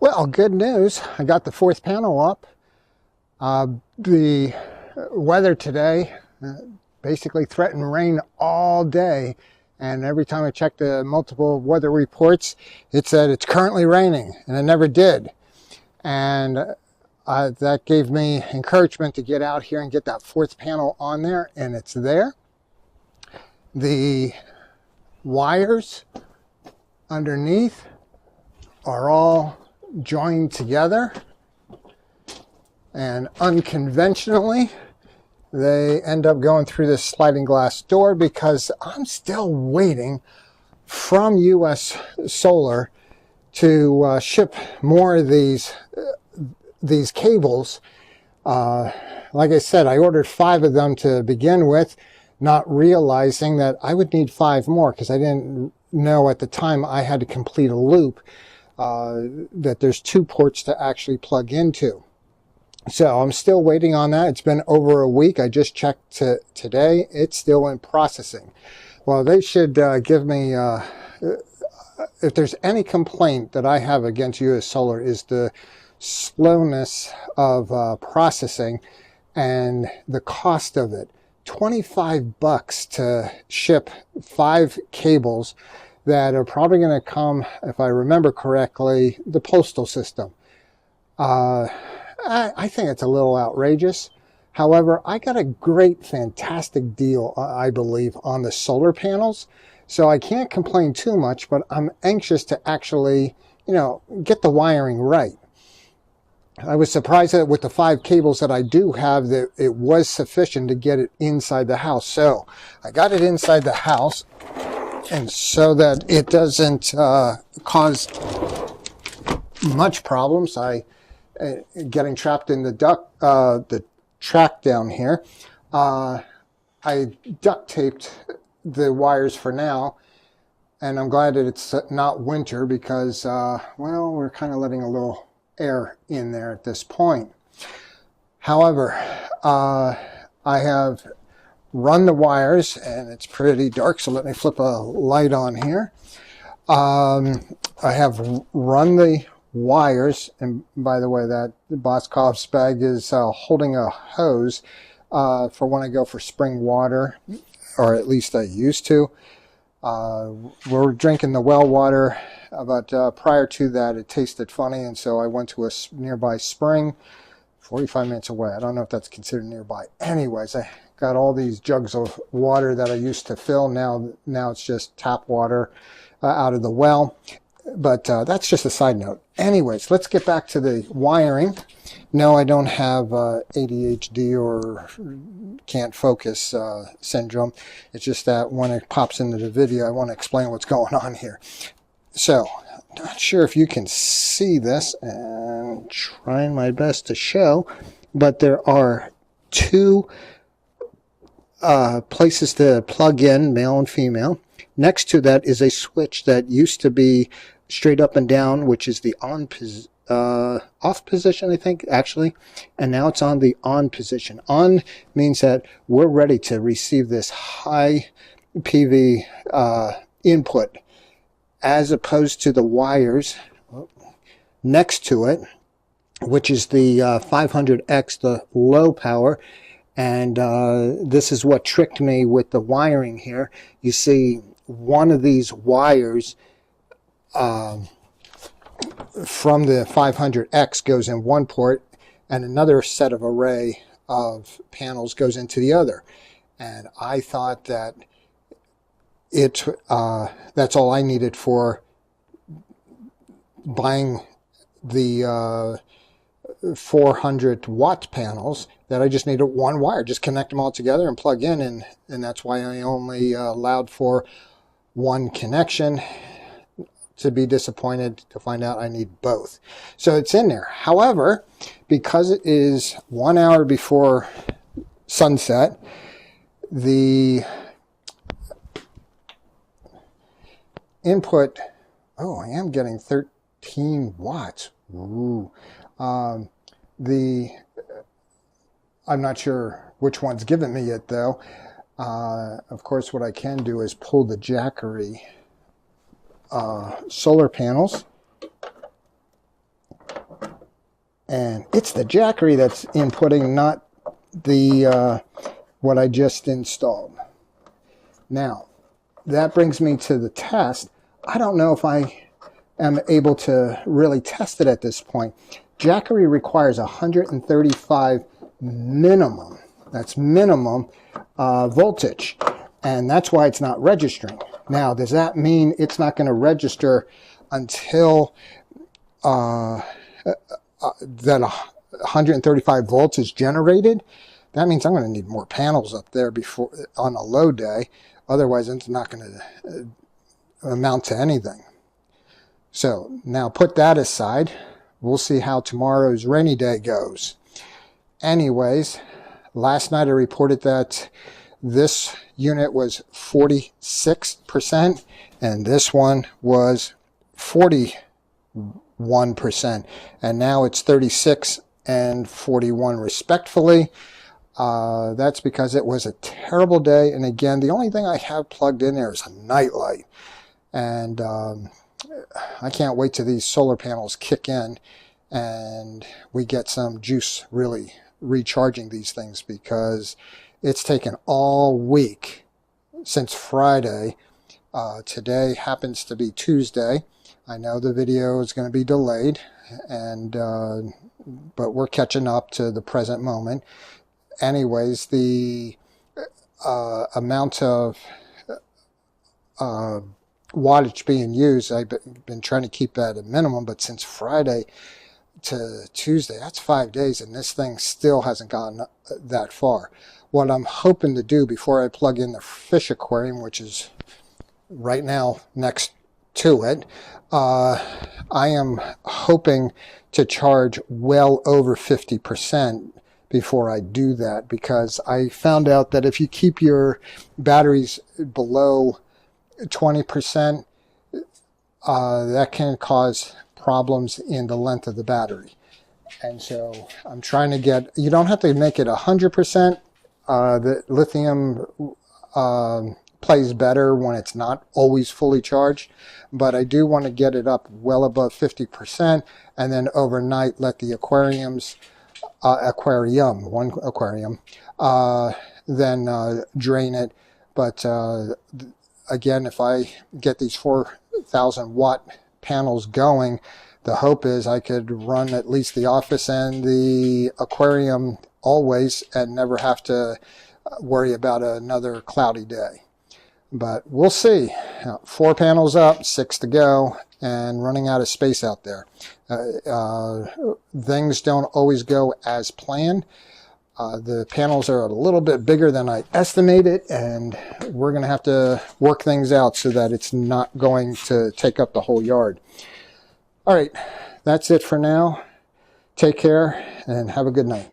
Well, good news. I got the fourth panel up. The weather today basically threatened rain all day. And every time I checked the multiple weather reports, it said it's currently raining, and it never did. And that gave me encouragement to get out here and get that fourth panel on there, and it's there. The wires underneath are all joined together, and unconventionally they end up going through this sliding glass door because I'm still waiting from US Solar to ship more of these cables. Like I said, I ordered 5 of them to begin with, not realizing that I would need 5 more because I didn't know at the time I had to complete a loop, that there's 2 ports to actually plug into. So I'm still waiting on that. It's been over a week. I just checked today. It's still in processing. Well, they should give me, if there's any complaint that I have against US Solar, is the slowness of processing and the cost of it. $25 to ship 5 cables that are probably going to come, if I remember correctly, the postal system. I think it's a little outrageous. However, I got a great, fantastic deal, I believe, on the solar panels. So I can't complain too much, but I'm anxious to actually, get the wiring right. I was surprised that with the 5 cables that I do have, that it was sufficient to get it inside the house. So I got it inside the house, and so that it doesn't cause much problems, getting trapped in the track down here, I duct taped the wires for now, and I'm glad that it's not winter because, well, we're kind of letting a little air in there at this point. However, I have run the wires, and it's pretty dark, so let me flip a light on here. I have run the wires, and by the way, that Boscov's bag is holding a hose for when I go for spring water, or at least I used to. We're drinking the well water, but prior to that it tasted funny, and so I went to a nearby spring 45 minutes away. I don't know if that's considered nearby. Anyways, I got all these jugs of water that I used to fill. Now it's just tap water out of the well. But that's just a side note. Anyways, let's get back to the wiring. No, I don't have ADHD or can't focus syndrome. It's just that when it pops into the video, I want to explain what's going on here. So, not sure if you can see this, and trying my best to show, but there are 2 places to plug in, male and female. Next to that is a switch that used to be straight up and down, which is the off position, I think, actually, and now it's on the on position. On means that we're ready to receive this high PV input, as opposed to the wires next to it, which is the 500X, the low power. And this is what tricked me with the wiring here. You see, one of these wires from the 500X goes in one port, and another set of array of panels goes into the other. And I thought that that's all I needed for buying the 400 watt panels, that I just needed one wire, just connect them all together and plug in, and that's why I only allowed for one connection. To be disappointed to find out I need both. So it's in there. However, because it is 1 hour before sunset, the input, I am getting 13 watts. Ooh. I'm not sure which one's giving me it though. Of course, what I can do is pull the Jackery solar panels And it's the Jackery that's inputting, not the what I just installed. Now, that brings me to the test. I don't know if I am able to really test it at this point. Jackery requires 135 minimum. That's minimum voltage. And that's why it's not registering. Now, does that mean it's not going to register until that 135 volts is generated? That means I'm going to need more panels up there before on a low day. Otherwise, it's not going to amount to anything. So now put that aside. We'll see how tomorrow's rainy day goes. Anyways, last night I reported that this unit was 46% and this one was 41%. And now it's 36 and 41 respectively. That's because it was a terrible day. And again, the only thing I have plugged in there is a night light. And I can't wait till these solar panels kick in and we get some juice really recharging these things, because it's taken all week since Friday. Today happens to be Tuesday. I know the video is going to be delayed, and but we're catching up to the present moment. Anyways, the amount of wattage being used, I've been trying to keep that at a minimum, but since Friday to Tuesday, that's 5 days, and this thing still hasn't gotten that far. What I'm hoping to do before I plug in the fish aquarium, which is right now next to it, I am hoping to charge well over 50% before I do that, because I found out that if you keep your batteries below 20%, that can cause problems in the length of the battery. And so I'm trying to get, you don't have to make it 100%. The lithium plays better when it's not always fully charged, but I do want to get it up well above 50%, and then overnight let the one aquarium, then drain it. But again, if I get these 4,000 watt panels going, the hope is I could run at least the office and the aquarium always and never have to worry about another cloudy day. But we'll see. 4 panels up, 6 to go, and running out of space out there. Things don't always go as planned. The panels are a little bit bigger than I estimated, and we're going to have to work things out so that it's not going to take up the whole yard. All right, that's it for now. Take care and have a good night.